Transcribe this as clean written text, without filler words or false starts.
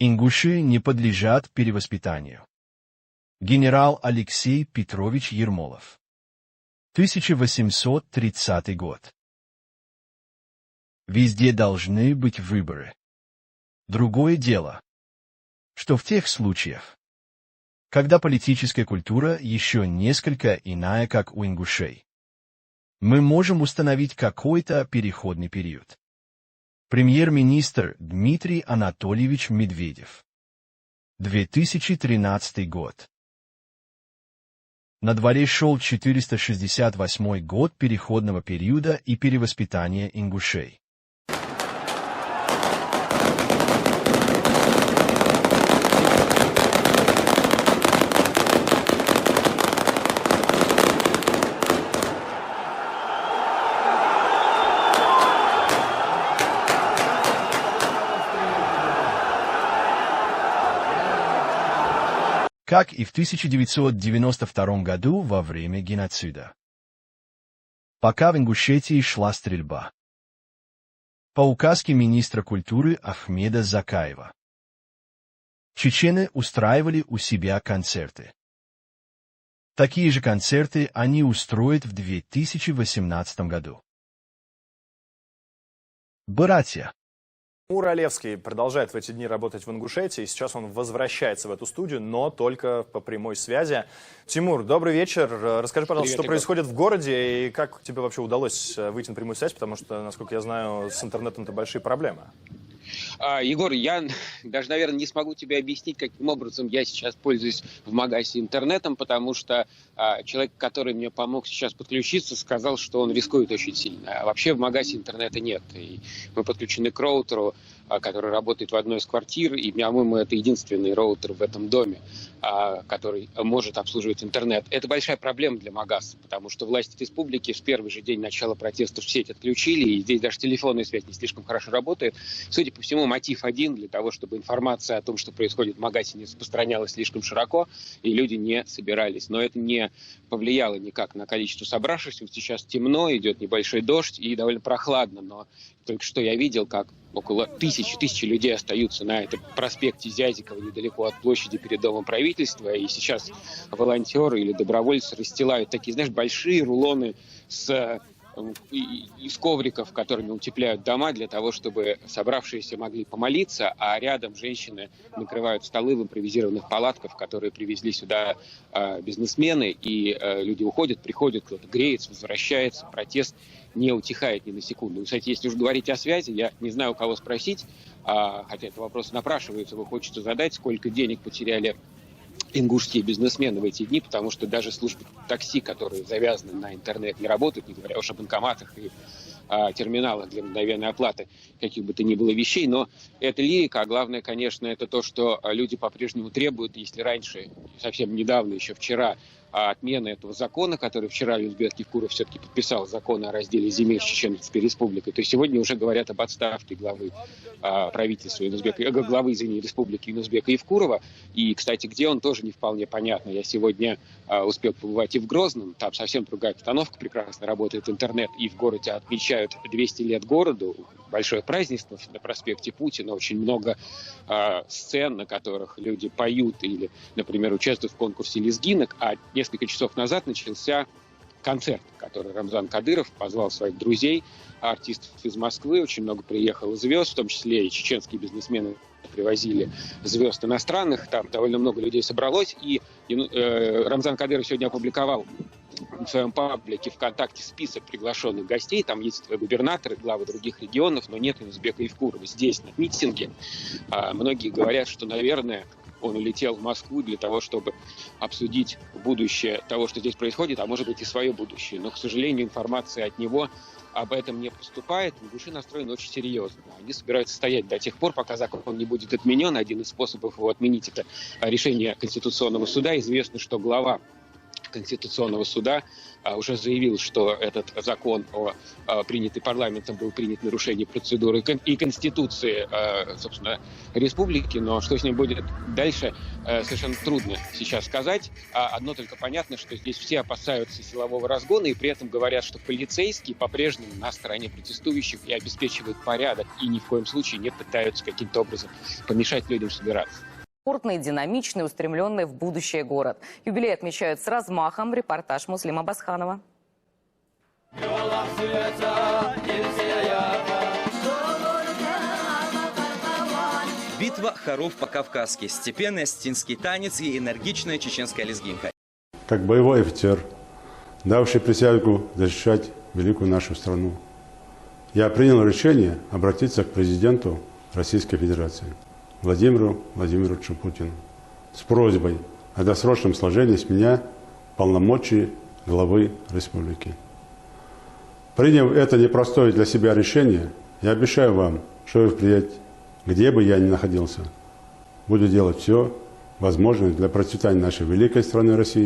Ингуши не подлежат перевоспитанию. Генерал Алексей Петрович Ермолов. 1830 год. Везде должны быть выборы. Другое дело, что в тех случаях, когда политическая культура еще несколько иная, как у ингушей, мы можем установить какой-то переходный период. Премьер-министр Дмитрий Анатольевич Медведев. 2013 год. На дворе шел 468 год переходного периода и перевоспитания ингушей. Как и в 1992 году во время геноцида. Пока в Ингушетии шла стрельба. По указке министра культуры Ахмеда Закаева. Чечены устраивали у себя концерты. Такие же концерты они устроят в 2018 году. Братья. Тимур Олевский продолжает в эти дни работать в Ингушетии. Сейчас он возвращается в эту студию, но только по прямой связи. Тимур, добрый вечер. Расскажи, пожалуйста, что происходит в городе и как тебе вообще удалось выйти на прямую связь, потому что, насколько я знаю, с интернетом-то большие проблемы. Егор, я даже, наверное, не смогу тебе объяснить, каким образом я сейчас пользуюсь в Магасе интернетом, потому что человек, который мне помог сейчас подключиться, сказал, что он рискует очень сильно. А вообще в Магасе интернета нет. И мы подключены к роутеру, который работает в одной из квартир, и, по-моему, это единственный роутер в этом доме, который может обслуживать интернет. Это большая проблема для Магаса, потому что власти республики в первый же день начала протестов сеть отключили, и здесь даже телефонная связь не слишком хорошо работает. Судя по всему, мотив один для того, чтобы информация о том, что происходит в Магасе, не распространялась слишком широко, и люди не собирались. Но это не повлияло никак на количество собравшихся. Сейчас темно, идет небольшой дождь и довольно прохладно, но только что я видел, как около тысячи людей остаются на этом проспекте Зязикова, недалеко от площади перед Домом правительства. И сейчас волонтеры или добровольцы расстилают такие, знаешь, большие рулоны из ковриков, которыми утепляют дома, для того, чтобы собравшиеся могли помолиться, а рядом женщины накрывают столы в импровизированных палатках, которые привезли сюда бизнесмены, и люди уходят, приходят, кто-то греется, возвращается, протест не утихает ни на секунду. Кстати, если уж говорить о связи, я не знаю, у кого спросить, хотя это вопрос напрашивается, его хочется задать, сколько денег потеряли ингушские бизнесмены в эти дни, потому что даже службы такси, которые завязаны на интернет, не работают, не говоря уж о банкоматах и терминалах для мгновенной оплаты каких бы то ни было вещей. Но это лирика, а главное, конечно, это то, что люди по-прежнему требуют, если раньше, совсем недавно, еще вчера, отмены этого закона, который вчера Юзбек Евкуров все-таки подписал, закон о разделе земель с Чеченской Республикой, то сегодня уже говорят об отставке главы правительства главы, Республики Юнусбека Евкурова. И, кстати, где он, тоже не вполне понятно. Я сегодня успел побывать и в Грозном, там совсем другая обстановка, прекрасно работает интернет, и в городе отмечают 200 лет городу, большое празднество на проспекте Путина, очень много сцен, на которых люди поют или, например, участвуют в конкурсе лезгинок, а несколько часов назад начался концерт, который Рамзан Кадыров позвал своих друзей, артистов из Москвы, очень много приехало звезд, в том числе и чеченские бизнесмены привозили звезд иностранных, там довольно много людей собралось, и Рамзан Кадыров сегодня опубликовал в своем паблике ВКонтакте список приглашенных гостей, там есть губернаторы, главы других регионов, но нет Юнусбека Евкурова здесь, на митинге. Многие говорят, что, наверное, он улетел в Москву для того, чтобы обсудить будущее того, что здесь происходит, а может быть и свое будущее. Но, к сожалению, информация от него об этом не поступает. Ингуши настроены очень серьезно. Они собираются стоять до тех пор, пока закон не будет отменен. Один из способов его отменить — это решение Конституционного суда. Известно, что глава Конституционного суда уже заявил, что этот закон, принятый парламентом, был принят в нарушении процедуры и Конституции, собственно, республики. Но что с ним будет дальше, совершенно трудно сейчас сказать. Одно только понятно, что здесь все опасаются силового разгона и при этом говорят, что полицейские по-прежнему на стороне протестующих и обеспечивают порядок, и ни в коем случае не пытаются каким-то образом помешать людям собираться. Спортный, динамичный, устремленный в будущее город. Юбилей отмечают с размахом. Репортаж Муслима Басханова. Битва хоров по-кавказски, степенный осетинский танец и энергичная чеченская лезгинка. Как боевой офицер, давший присягу защищать великую нашу страну, я принял решение обратиться к президенту Российской Федерации Владимиру Владимировичу Путину с просьбой о досрочном сложении с меня полномочий главы республики. Приняв это непростое для себя решение, я обещаю вам, что впредь, где бы я ни находился, буду делать все возможное для процветания нашей великой страны России.